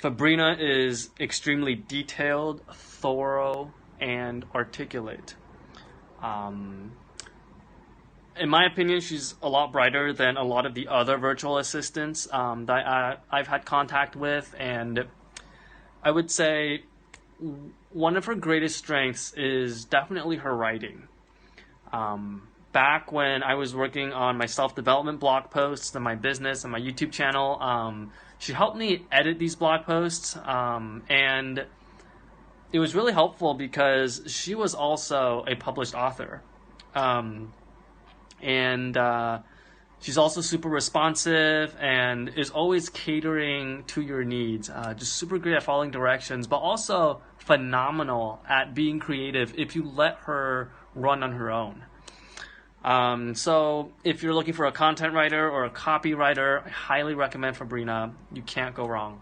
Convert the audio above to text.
Febrina is extremely detailed, thorough, and articulate. In my opinion, she's a lot brighter than a lot of the other virtual assistants that I've had contact with, and I would say one of her greatest strengths is definitely her writing. Back when I was working on my self-development blog posts and my business and my YouTube channel, she helped me edit these blog posts, and it was really helpful because she was also a published author. She's also super responsive and is always catering to your needs. Just super great at following directions, but also phenomenal at being creative if you let her run on her own. So if you're looking for a content writer or a copywriter, I highly recommend Febrina. You can't go wrong.